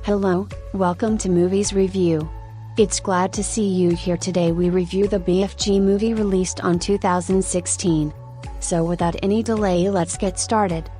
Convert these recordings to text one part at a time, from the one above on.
Hello, welcome to Movies Review. It's glad to see you here today. We review the BFG movie released on 2016. So without any delay, let's get started.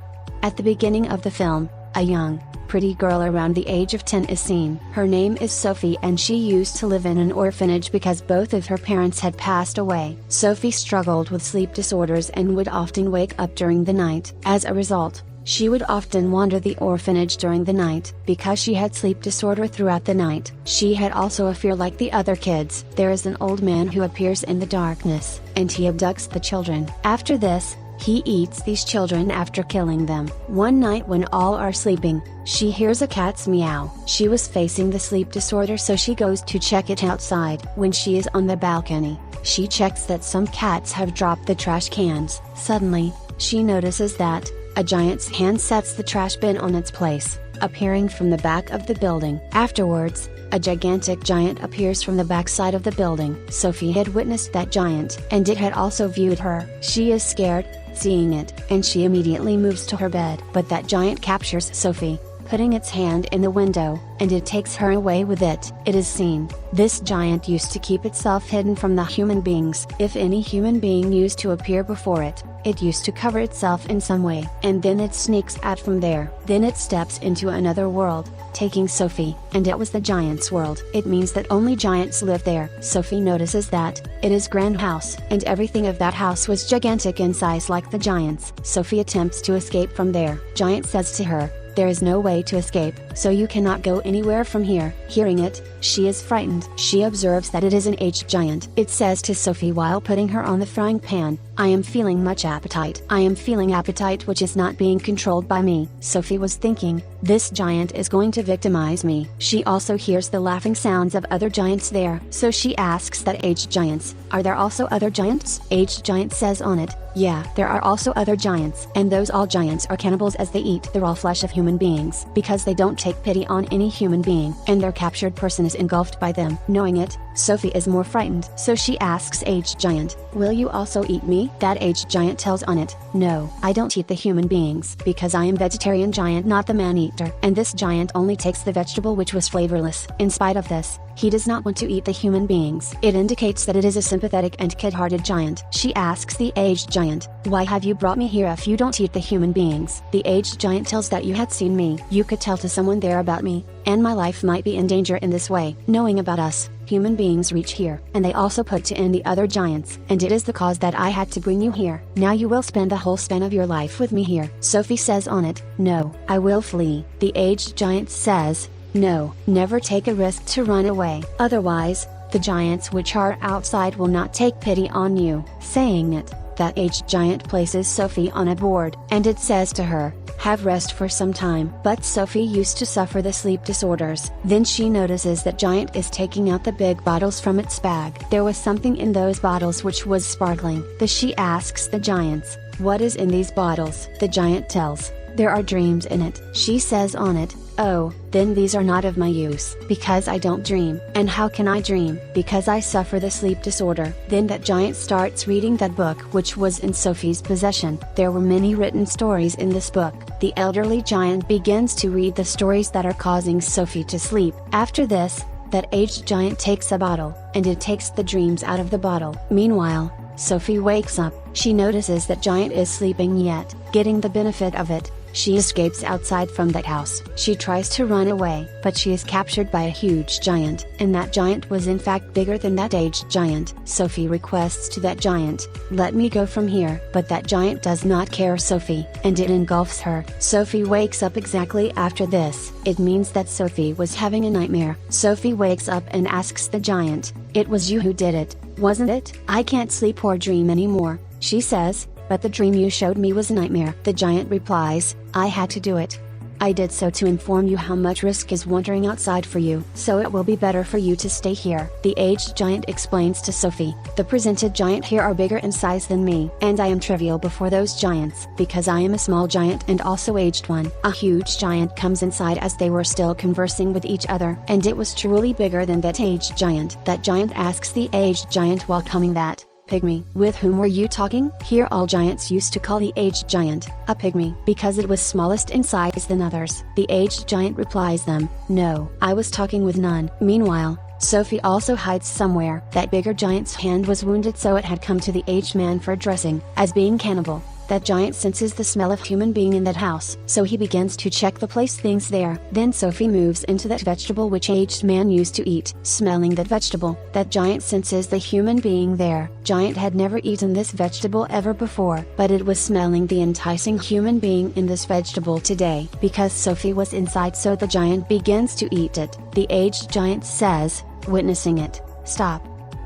At the beginning of the film, a young, pretty girl around the age of 10 is seen. Her name is Sophie and she used to live in an orphanage because both of her parents had passed away. Sophie struggled with sleep disorders and would often wake up during the night. As a result, she would often wander the orphanage during the night. Because she had sleep disorder throughout the night, she had also a fear like the other kids. There is an old man who appears in the darkness, and he abducts the children. After this, he eats these children after killing them. One night when all are sleeping, she hears a cat's meow. She was facing the sleep disorder, so she goes to check it outside. When she is on the balcony, she checks that some cats have dropped the trash cans. Suddenly, she notices that a giant's hand sets the trash bin on its place, appearing from the back of the building. Afterwards, a gigantic giant appears from the backside of the building. Sophie had witnessed that giant, and it had also viewed her. She is scared, seeing it, and she immediately moves to her bed. But that giant captures Sophie, putting its hand in the window, and it takes her away with it. It is seen, this giant used to keep itself hidden from the human beings. If any human being used to appear before it, it used to cover itself in some way, and then it sneaks out from there. Then it steps into another world, taking Sophie, and it was the giant's world. It means that only giants live there. Sophie notices that it is grand house, and everything of that house was gigantic in size like the giants. Sophie attempts to escape from there. Giant says to her, "There is no way to escape, so you cannot go anywhere from here." Hearing it, she is frightened. She observes that it is an aged giant. It says to Sophie while putting her on the frying pan, "I am feeling much appetite. I am feeling appetite which is not being controlled by me." Sophie was thinking, this giant is going to victimize me. She also hears the laughing sounds of other giants there. So she asks that aged giants, "Are there also other giants?" Aged giant says on it, "Yeah, there are also other giants. And those all giants are cannibals as they eat the raw flesh of human beings. Because they don't take pity on any human being, and their captured person is engulfed by them." Knowing it, Sophie is more frightened. So she asks aged giant, "Will you also eat me?" That aged giant tells on it, "No, I don't eat the human beings, because I am vegetarian giant, not the man-eater." And this giant only takes the vegetable which was flavorless. In spite of this, he does not want to eat the human beings. It indicates that it is a sympathetic and kid-hearted giant. She asks the aged giant, "Why have you brought me here if you don't eat the human beings?" The aged giant tells that you had seen me. You could tell to someone there about me, and my life might be in danger in this way. Knowing about us, human beings reach here, and they also put to end the other giants, and it is the cause that I had to bring you here. Now you will spend the whole span of your life with me here. Sophie says on it, "No, I will flee." The aged giant says, "No, never take a risk to run away. Otherwise, the giants which are outside will not take pity on you." Saying it, that aged giant places Sophie on a board, and it says to her, "Have rest for some time." But Sophie used to suffer the sleep disorders. Then she notices that giant is taking out the big bottles from its bag. There was something in those bottles which was sparkling. She asks the giants, "What is in these bottles?" The giant tells, "There are dreams in it." She says on it, "Oh, then these are not of my use, because I don't dream." "And how can I dream?" "Because I suffer the sleep disorder." Then that giant starts reading that book which was in Sophie's possession. There were many written stories in this book. The elderly giant begins to read the stories that are causing Sophie to sleep. After this, that aged giant takes a bottle, and it takes the dreams out of the bottle. Meanwhile, Sophie wakes up. She notices that giant is sleeping yet, getting the benefit of it. She escapes outside from that house. She tries to run away, but she is captured by a huge giant, and that giant was in fact bigger than that aged giant. Sophie requests to that giant, "Let me go from here." But that giant does not care Sophie, and it engulfs her. Sophie wakes up exactly after this. It means that Sophie was having a nightmare. Sophie wakes up and asks the giant, "It was you who did it, wasn't it? I can't sleep or dream anymore." She says, "But the dream you showed me was a nightmare." The giant replies, "I had to do it. I did so to inform you how much risk is wandering outside for you, so it will be better for you to stay here." The aged giant explains to Sophie, "The presented giant here are bigger in size than me, and I am trivial before those giants, because I am a small giant and also aged one." A huge giant comes inside as they were still conversing with each other, and it was truly bigger than that aged giant. That giant asks the aged giant while coming that, Pygmy. With whom were you talking? Here all giants used to call the aged giant a pygmy, because it was smallest in size than others. The aged giant replies them, no, I was talking with none. Meanwhile, Sophie also hides somewhere. That bigger giant's hand was wounded, so it had come to the aged man for dressing. As being cannibal, that giant senses the smell of human being in that house, so he begins to check the place things there. Then Sophie moves into that vegetable which aged man used to eat. Smelling that vegetable, that giant senses the human being there. Giant had never eaten this vegetable ever before, but it was smelling the enticing human being in this vegetable today. Because Sophie was inside, so the giant begins to eat it. The aged giant says, witnessing it, stop.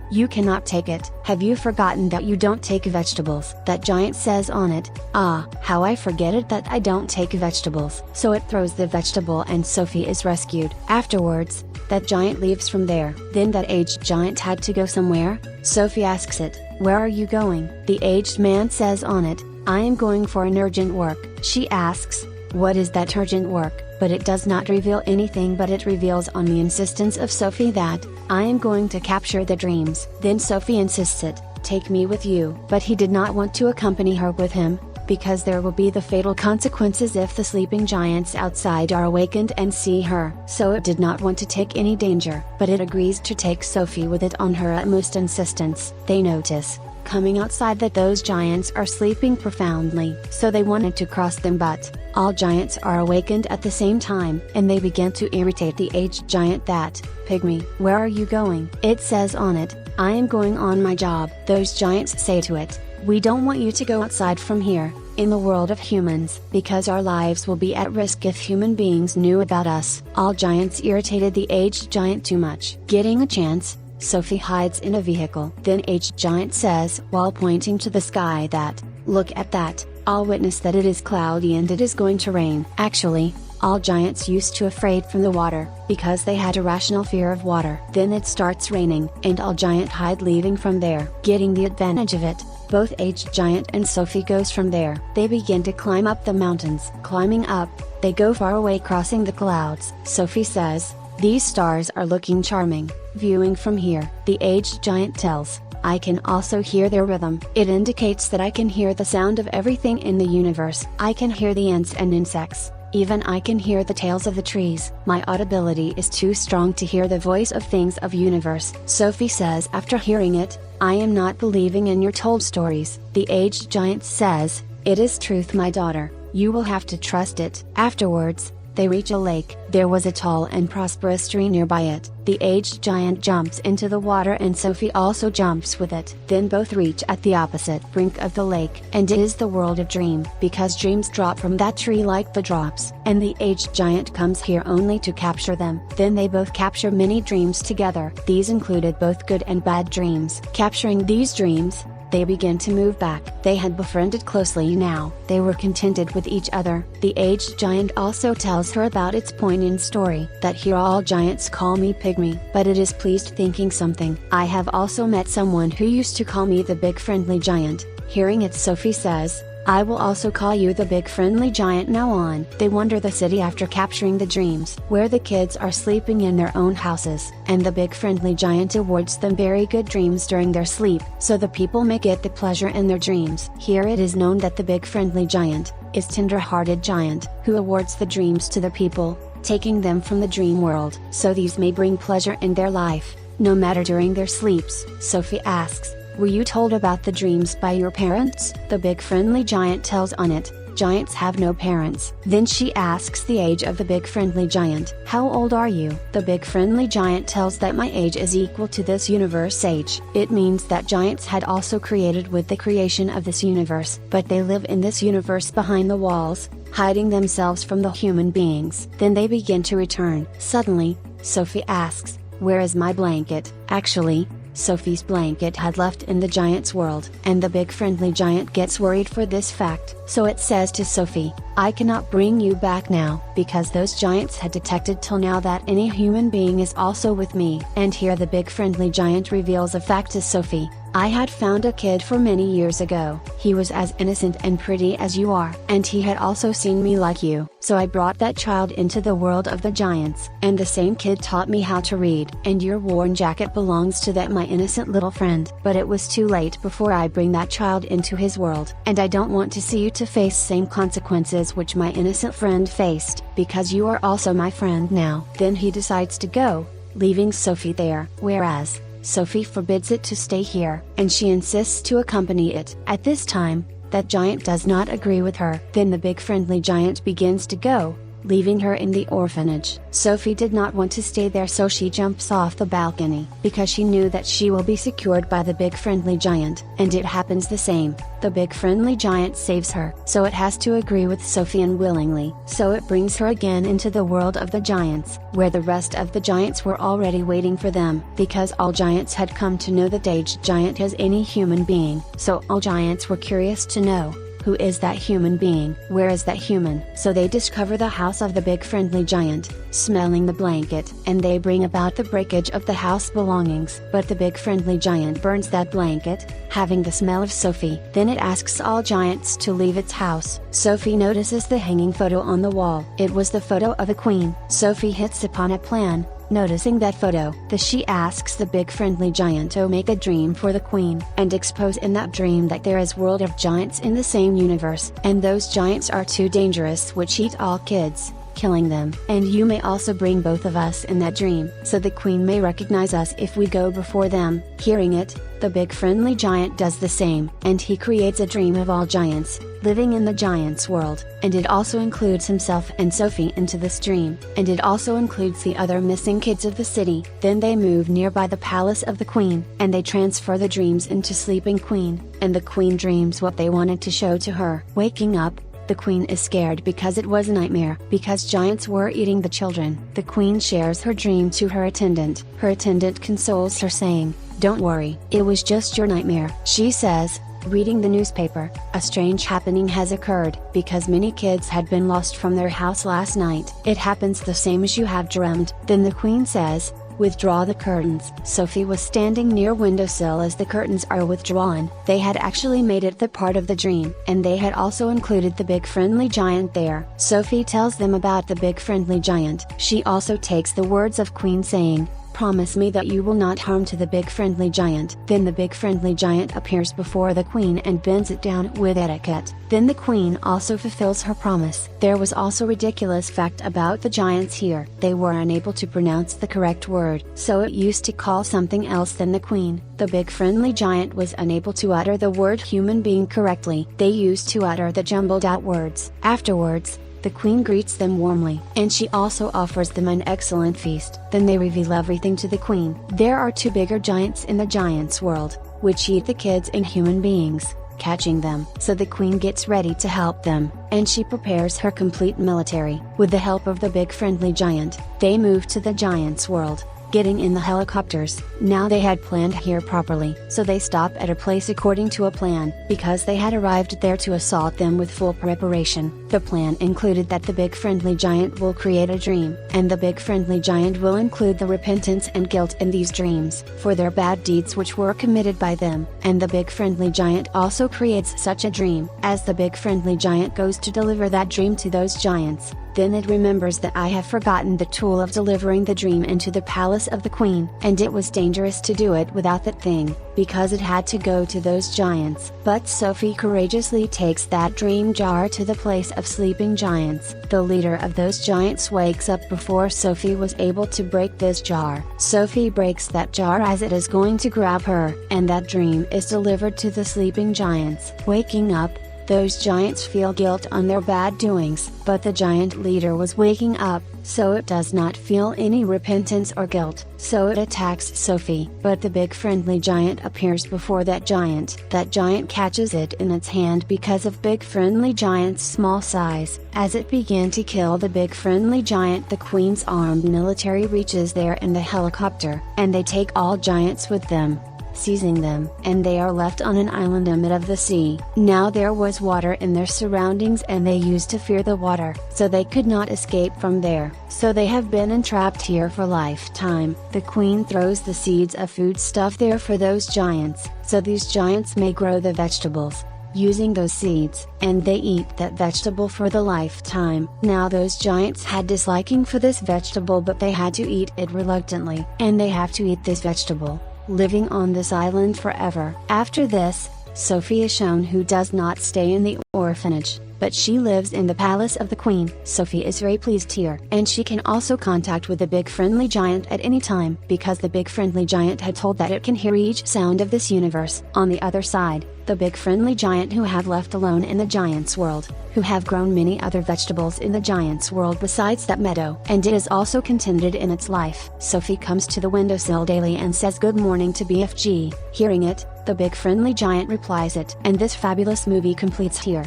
You cannot take it. Have you forgotten that you don't take vegetables? That giant says on it, ah, how I forget it that I don't take vegetables. So it throws the vegetable and Sophie is rescued. Afterwards, that giant leaves from there. Then that aged giant had to go somewhere. Sophie asks it, where are you going? The aged man says on it, I am going for an urgent work. She asks, what is that urgent work? But it does not reveal anything, but it reveals on the insistence of Sophie that, I am going to capture the dreams. Then Sophie insists it, take me with you. But he did not want to accompany her with him, because there will be the fatal consequences if the sleeping giants outside are awakened and see her. So it did not want to take any danger, but it agrees to take Sophie with it on her utmost insistence. They notice, coming outside, that those giants are sleeping profoundly, so they wanted to cross them, but all giants are awakened at the same time, and they begin to irritate the aged giant. That, pygmy, where are you going? It says on it, I am going on my job. Those giants say to it, we don't want you to go outside from here, in the world of humans, because our lives will be at risk if human beings knew about us. All giants irritated the aged giant too much. Getting a chance, Sophie hides in a vehicle. Then aged giant says, while pointing to the sky, that, look at that, I'll witness that it is cloudy and it is going to rain. Actually, all giants used to afraid from the water, because they had a rational fear of water. Then it starts raining, and all giant hide, leaving from there. Getting the advantage of it, both aged giant and Sophie goes from there. They begin to climb up the mountains. Climbing up, they go far away, crossing the clouds. Sophie says, these stars are looking charming. Viewing from here, the aged giant tells, I can also hear their rhythm. It indicates that I can hear the sound of everything in the universe. I can hear the ants and insects. Even I can hear the tales of the trees. My audibility is too strong to hear the voice of things of universe. Sophie says after hearing it, I am not believing in your told stories. The aged giant says, it is truth, my daughter. You will have to trust it. Afterwards, they reach a lake. There was a tall and prosperous tree nearby it. The aged giant jumps into the water and Sophie also jumps with it. Then both reach at the opposite brink of the lake. And it is the world of dream, because dreams drop from that tree like the drops. And the aged giant comes here only to capture them. Then they both capture many dreams together. These included both good and bad dreams. Capturing these dreams, they begin to move back. They had befriended closely now. They were contented with each other. The aged giant also tells her about its poignant story, that here all giants call me pygmy, but it is pleased thinking something. I have also met someone who used to call me the big friendly giant. Hearing it, Sophie says, I will also call you the big friendly giant now on. They wander the city after capturing the dreams, where the kids are sleeping in their own houses, and the big friendly giant awards them very good dreams during their sleep, so the people may get the pleasure in their dreams. Here it is known that the big friendly giant is tender-hearted giant, who awards the dreams to the people, taking them from the dream world, so these may bring pleasure in their life, no matter during their sleeps. Sophie asks, were you told about the dreams by your parents? The big friendly giant tells on it, giants have no parents. Then she asks the age of the big friendly giant. How old are you? The big friendly giant tells that my age is equal to this universe age. It means that giants had also created with the creation of this universe, but they live in this universe behind the walls, hiding themselves from the human beings. Then they begin to return. Suddenly, Sophie asks, where is my blanket? Actually, Sophie's blanket had left in the giant's world, and the big friendly giant gets worried for this fact, so it says to Sophie, I cannot bring you back now, because those giants had detected till now that any human being is also with me. And here the big friendly giant reveals a fact to Sophie, I had found a kid for many years ago. He was as innocent and pretty as you are, and he had also seen me like you. So I brought that child into the world of the giants, and the same kid taught me how to read. And your worn jacket belongs to that my innocent little friend. But it was too late before I bring that child into his world, and I don't want to see you to face same consequences which my innocent friend faced, because you are also my friend now. Then he decides to go, leaving Sophie there, whereas Sophie forbids it to stay here, and she insists to accompany it. At this time, that giant does not agree with her. Then the big friendly giant begins to go, leaving her in the orphanage. Sophie did not want to stay there, so she jumps off the balcony, because she knew that she will be secured by the big friendly giant, and it happens the same. The big friendly giant saves her, so it has to agree with Sophie unwillingly. So it brings her again into the world of the giants, where the rest of the giants were already waiting for them, because all giants had come to know that aged giant as any human being. So all giants were curious to know, who is that human being? Where is that human? So they discover the house of the big friendly giant, smelling the blanket, and they bring about the breakage of the house belongings. But the big friendly giant burns that blanket, having the smell of Sophie. Then it asks all giants to leave its house. Sophie notices the hanging photo on the wall. It was the photo of a queen. Sophie hits upon a plan. Noticing that photo, she asks the big friendly giant to make a dream for the queen, and expose in that dream that there is world of giants in the same universe, and those giants are too dangerous which eat all kids, killing them. And you may also bring both of us in that dream, so the queen may recognize us if we go before them. Hearing it, the big friendly giant does the same, and he creates a dream of all giants, living in the giants' world, and it also includes himself and Sophie into this dream, and it also includes the other missing kids of the city. Then they move nearby the palace of the queen, and they transfer the dreams into sleeping queen, and the queen dreams what they wanted to show to her. Waking up, the queen is scared because it was a nightmare, because giants were eating the children. The queen shares her dream to her attendant. Her attendant consoles her saying, "Don't worry, it was just your nightmare." She says, reading the newspaper, a strange happening has occurred, because many kids had been lost from their house last night. It happens the same as you have dreamed. Then the queen says, "Withdraw the curtains." Sophie was standing near windowsill as the curtains are withdrawn. They had actually made it the part of the dream, and they had also included the big friendly giant there. Sophie tells them about the big friendly giant. She also takes the words of queen saying, "Promise me that you will not harm to the big friendly giant." Then the big friendly giant appears before the queen and bends it down with etiquette. Then the queen also fulfills her promise. There was also ridiculous fact about the giants here. They were unable to pronounce the correct word, so it used to call something else than the queen. The big friendly giant was unable to utter the word human being correctly. They used to utter the jumbled out words. Afterwards, the queen greets them warmly, and she also offers them an excellent feast. Then they reveal everything to the queen. There are two bigger giants in the giants' world, which eat the kids and human beings, catching them. So the queen gets ready to help them, and she prepares her complete military. With the help of the big friendly giant, they move to the giants' world, getting in the helicopters. Now they had planned here properly, so they stop at a place according to a plan, because they had arrived there to assault them with full preparation. The plan included that the big friendly giant will create a dream, and the big friendly giant will include the repentance and guilt in these dreams, for their bad deeds which were committed by them, and the big friendly giant also creates such a dream. As the big friendly giant goes to deliver that dream to those giants, then it remembers that I have forgotten the tool of delivering the dream into the palace of the queen, and it was dangerous to do it without that thing, because it had to go to those giants. But Sophie courageously takes that dream jar to the place of sleeping giants. The leader of those giants wakes up before Sophie was able to break this jar. Sophie breaks that jar as it is going to grab her, and that dream is delivered to the sleeping giants. Waking up, those giants feel guilt on their bad doings, but the giant leader was waking up, so it does not feel any repentance or guilt, so it attacks Sophie. But the big friendly giant appears before that giant. That giant catches it in its hand because of big friendly giant's small size. As it began to kill the big friendly giant, the queen's armed military reaches there in the helicopter, and they take all giants with them. seizing them, and they are left on an island amid of the sea. Now there was water in their surroundings and they used to fear the water, so they could not escape from there. So they have been entrapped here for lifetime. The queen throws the seeds of food stuff there for those giants, so these giants may grow the vegetables, using those seeds, and they eat that vegetable for the lifetime. Now those giants had disliking for this vegetable, but they had to eat it reluctantly, and they have to eat this vegetable, living on this island forever. After this, Sophie is shown, who does not stay in the orphanage, but she lives in the palace of the queen. Sophie is very pleased here, and she can also contact with the big friendly giant at any time, because the big friendly giant had told that it can hear each sound of this universe. On the other side, the big friendly giant who have left alone in the giant's world, who have grown many other vegetables in the giant's world besides that meadow, and it is also contented in its life. Sophie comes to the windowsill daily and says good morning to BFG. Hearing it, the big friendly giant replies it, and this fabulous movie completes here.